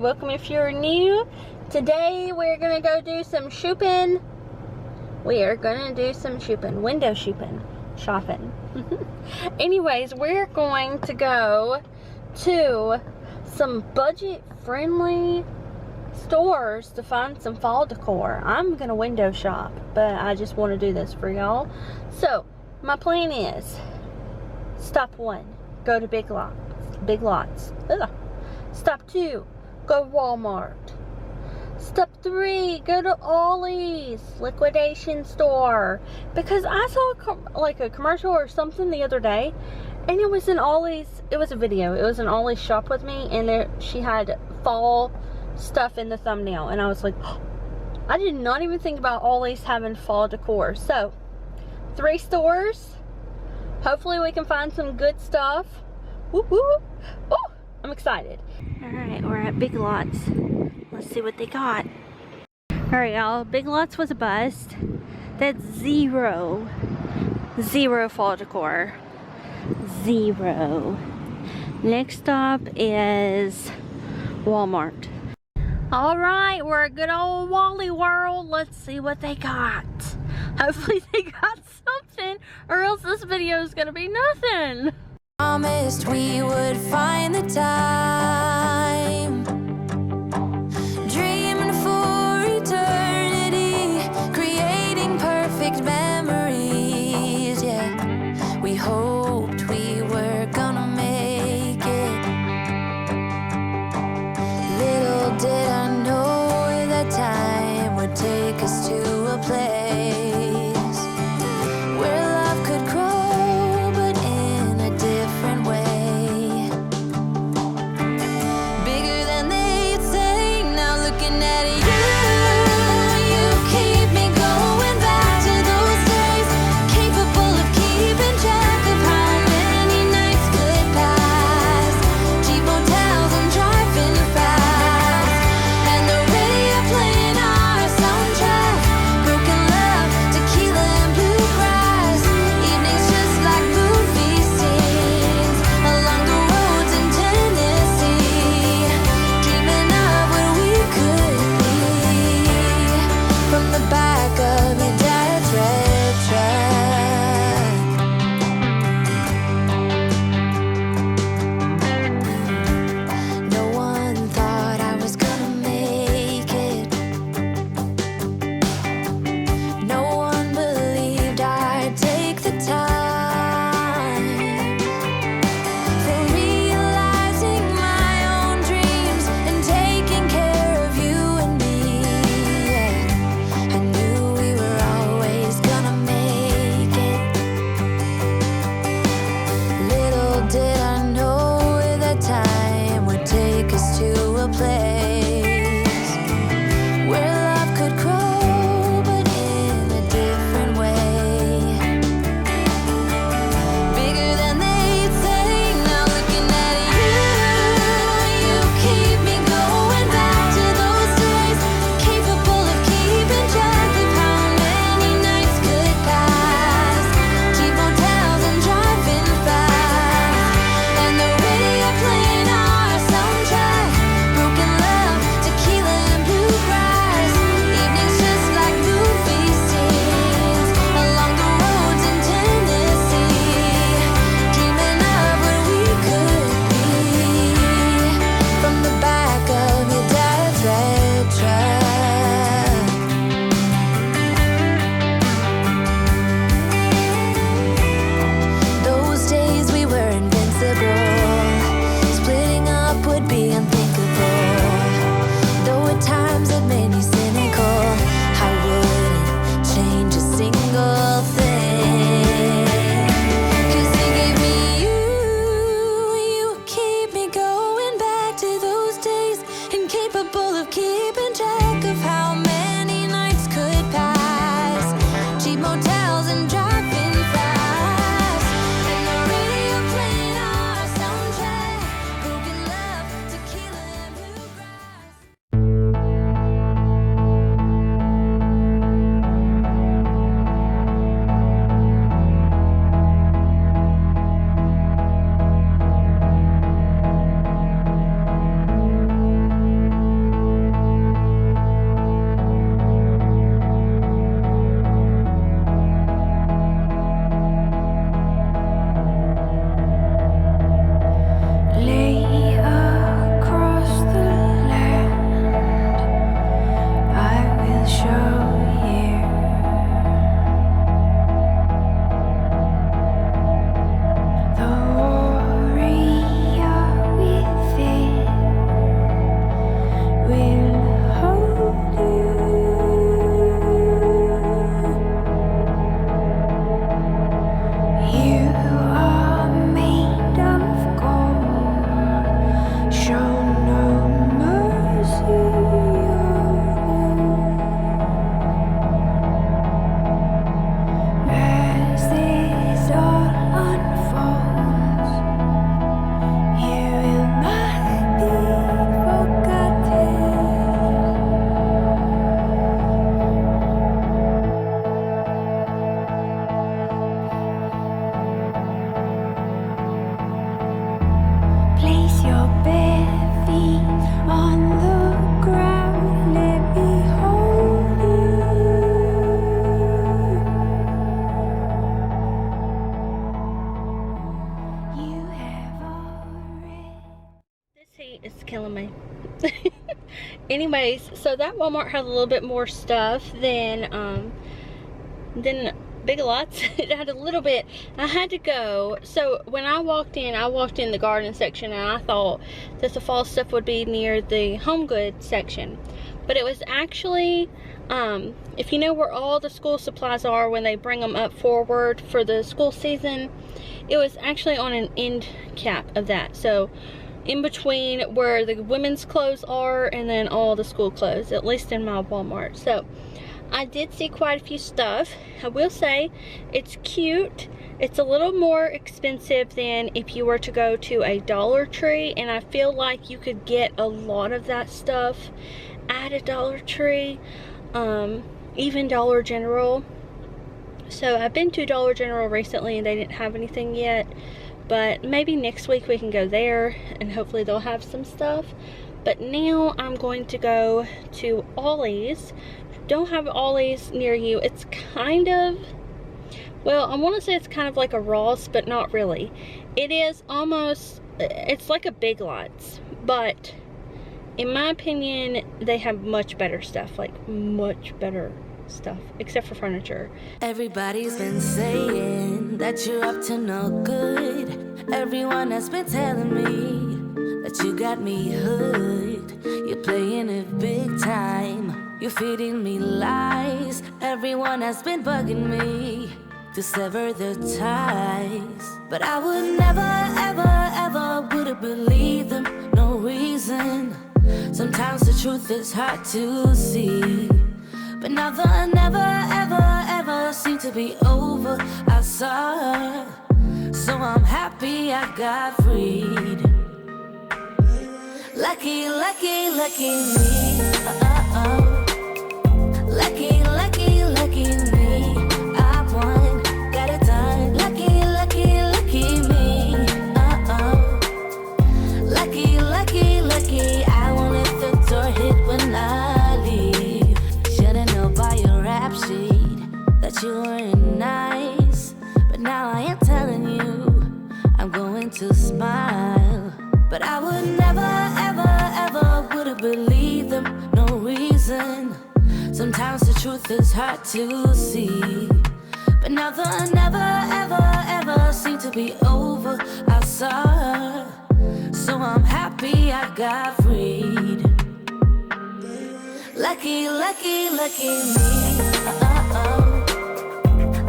Welcome if you're new. Today we're gonna go do some shopping. We are gonna do some shopping, window shopping. Anyways, we're going to go to some budget-friendly stores to find some fall decor. I'm gonna window shop, but I just want to do this for y'all. So my plan is: stop 1, go to Big Lots. Ugh. Stop 2, go to Walmart. Step 3, go to Ollie's liquidation store, because I saw like a commercial or something the other day, and it was an Ollie's. It was a video. It was an Ollie's shop with me, and she had fall stuff in the thumbnail, and I was like, oh, I did not even think about Ollie's having fall decor. So 3 stores. Hopefully we can find some good stuff. Woo woo! Oh, I'm excited. All right, we're at Big Lots. Let's see what they got. All right, y'all. Big Lots was a bust. That's zero fall decor. 0. Next stop is Walmart. All right, we're at good old Wally World. Let's see what they got. Hopefully they got something, or else this video is gonna be nothing. Promised we would find the time, dreaming for eternity, creating perfect memories. Yeah, we hoped we were gonna make it. Little did I know that time would take us to a place where love could grow, but in a different way. anyways, so that Walmart has a little bit more stuff than Big Lots. It had a little bit. I had to go. So when I walked in the garden section, and I thought that the fall stuff would be near the home goods section, but it was actually, if you know where all the school supplies are when they bring them up forward for the school season, it was actually on an end cap of that. So in between where the women's clothes are and then all the school clothes, at least in my Walmart. So I did see quite a few stuff. I will say it's cute. It's a little more expensive than if you were to go to a Dollar Tree, and I feel like you could get a lot of that stuff at a Dollar Tree, even Dollar General. So I've been to Dollar General recently and they didn't have anything yet, but maybe next week we can go there and hopefully they'll have some stuff. But now I'm going to go to Ollie's. Don't have Ollie's near you. It's kind of, well, I want to say it's kind of like a Ross, but not really. It is almost, it's like a Big Lots, but in my opinion, they have much better stuff, like much better stuff, except for furniture. Everybody's been saying that you're up to no good. Everyone has been telling me that you got me hooked. You're playing it big time. You're feeding me lies. Everyone has been bugging me to sever the ties, but I would never, ever, ever would have believed them. No reason. Sometimes the truth is hard to see, but now the never, ever, ever seemed to be over. I saw her, so I'm happy I got freed. Lucky, lucky, lucky me. Lucky, lucky, lucky me. I won, got it done. Lucky, lucky, lucky me. Lucky, lucky, lucky. I won't let the door hit when I leave. Shoulda known by your rap sheet that you weren't nice, but now I am telling you I'm going to smile. But I would never, ever, ever would have believed them. No reason. Sometimes the truth is hard to see, but now the never, ever, ever seemed to be over. I saw her, so I'm happy I got freed. Lucky, lucky, lucky me.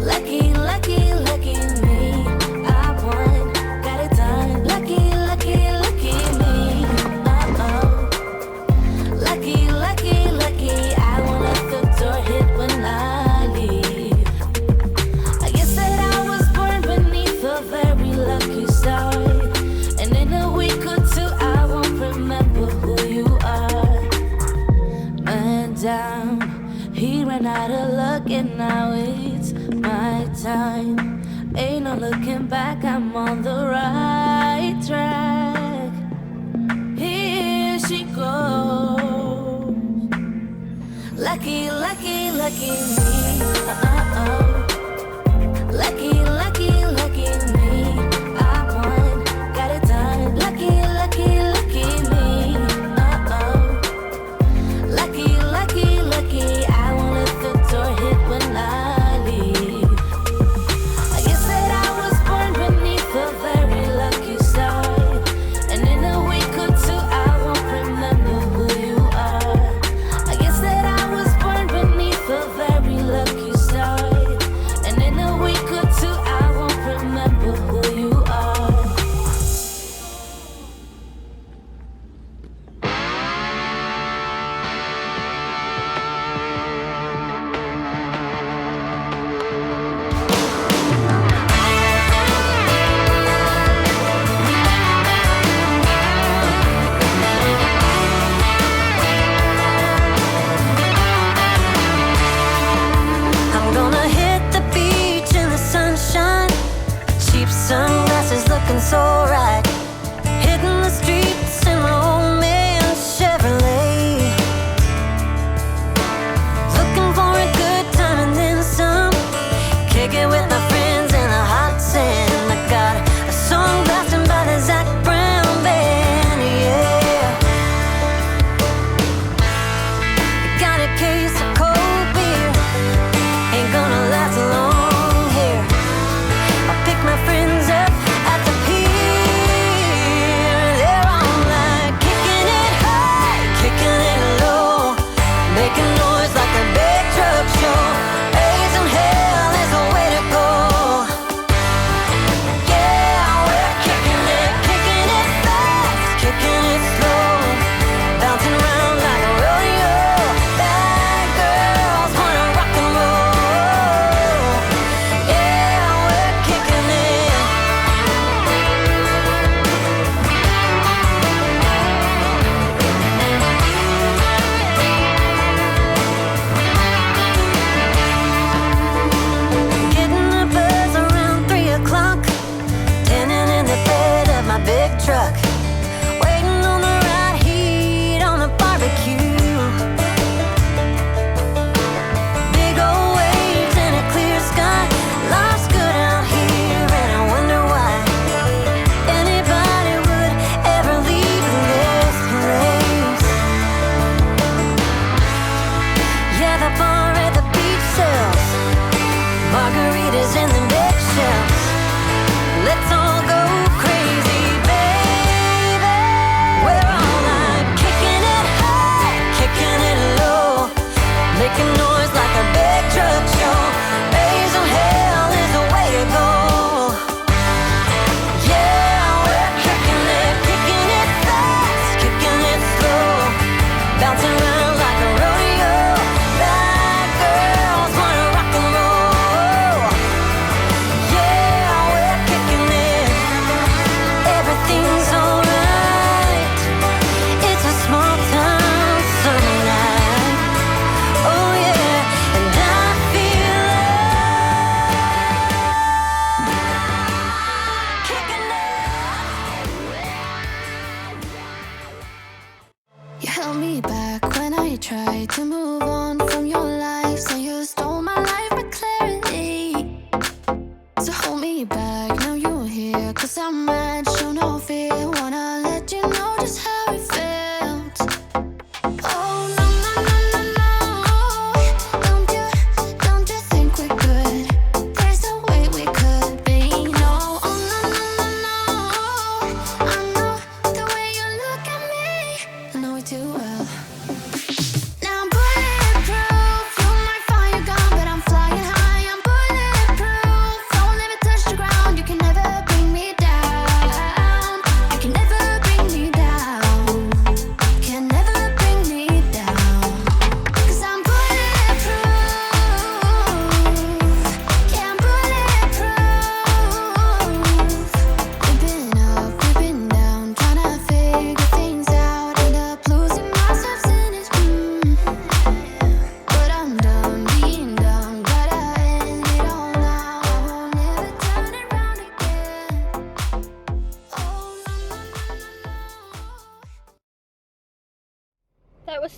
Lucky, lucky, lucky me. I won, got it done. Lucky, lucky, lucky me. Lucky, lucky, lucky. I won't let the door hit when I leave. I guess that I was born beneath a very lucky star, and in a week or two I won't remember who you are. Man down, he ran out of luck and now it's my time. Ain't no looking back, I'm on the right track. Here she goes. Lucky, lucky, lucky me. Lucky, lucky, lucky me. I won, got it done. Lucky, lucky, lucky me. Lucky, lucky, lucky. I won't let the door hit when I leave. I guess that I was born beneath a very lucky star, and in a week or two I won't remember who you are. I guess that I was born beneath a very lucky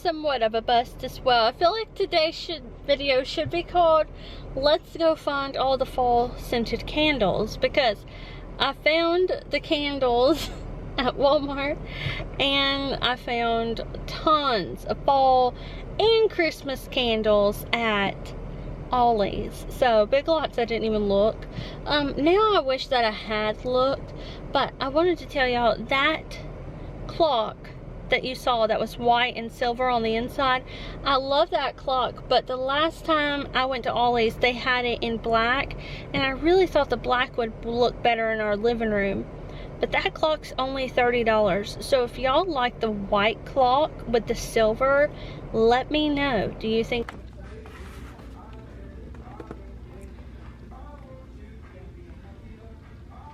somewhat of a bust as well. I feel like today's video should be called Let's Go Find All the Fall Scented Candles, because I found the candles at Walmart and I found tons of fall and Christmas candles at Ollie's. So Big Lots, I didn't even look. Now I wish that I had looked, but I wanted to tell y'all that clock that you saw that was white and silver on the inside, I love that clock, but the last time I went to Ollie's they had it in black and I really thought the black would look better in our living room, but that clock's only $30. So if y'all like the white clock with the silver, let me know. Do you think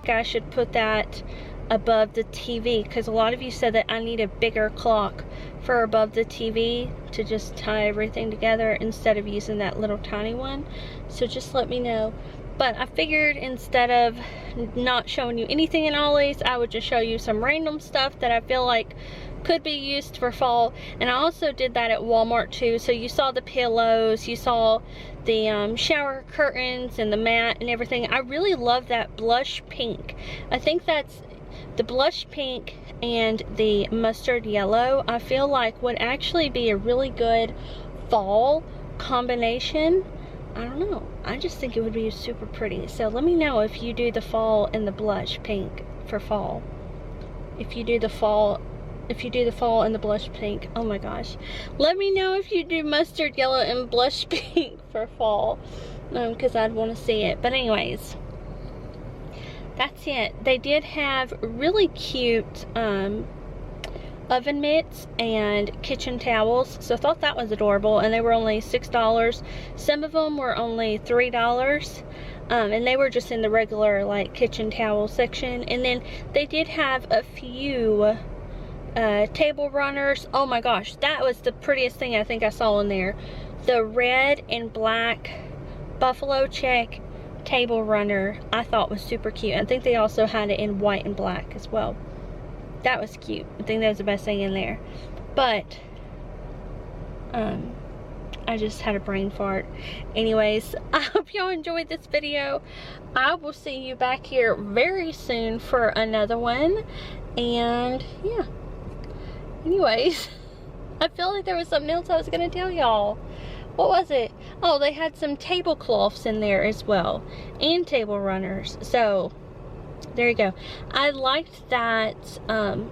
I should put that above the TV? Because a lot of you said that I need a bigger clock for above the TV to just tie everything together instead of using that little tiny one. So just let me know. But I figured instead of not showing you anything in Ollie's, I would just show you some random stuff that I feel like could be used for fall. And I also did that at Walmart too. So you saw the pillows, you saw the shower curtains and the mat and everything. I really love that blush pink. I think that's the blush pink and the mustard yellow, I feel like would actually be a really good fall combination. I don't know, I just think it would be super pretty. So let me know if you do the fall and the blush pink for fall. If you do the fall and the blush pink, oh my gosh. Let me know if you do mustard yellow and blush pink for fall, because I'd want to see it. But anyways, that's it. They did have really cute oven mitts and kitchen towels, so I thought that was adorable, and they were only $6. Some of them were only $3, and they were just in the regular like kitchen towel section. And then they did have a few table runners. Oh my gosh, that was the prettiest thing I think I saw in there. The red and black buffalo check table runner I thought was super cute. I think they also had it in white and black as well. That was cute. I think that was the best thing in there. But I just had a brain fart. Anyways, I hope y'all enjoyed this video. I will see you back here very soon for another one. And yeah, anyways, I feel like there was something else I was gonna tell y'all. What was it? Oh, they had some tablecloths in there as well, and table runners. So there you go. I liked that,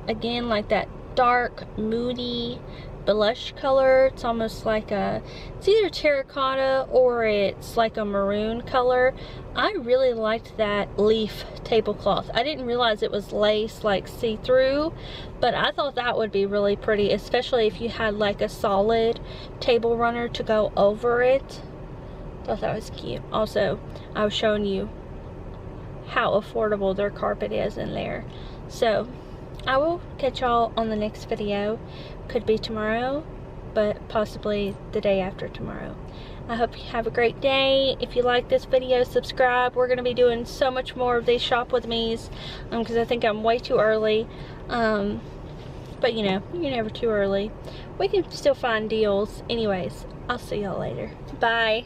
again, like that dark, moody blush color. It's almost like it's either terracotta or it's like a maroon color. I really liked that leaf tablecloth. I didn't realize it was lace, like see-through, but I thought that would be really pretty, especially if you had like a solid table runner to go over it. Thought that was cute. Also, I was showing you how affordable their carpet is in there. So I will catch y'all on the next video. Could be tomorrow, but possibly the day after tomorrow. I hope you have a great day. If you like this video, subscribe. We're going to be doing so much more of these shop with me's, because I think I'm way too early. But you know, you're never too early. We can still find deals. Anyways, I'll see y'all later. Bye.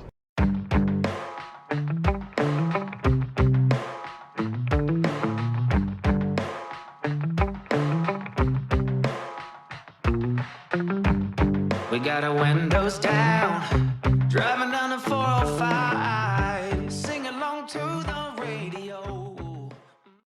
We got our windows down, driving down the 405.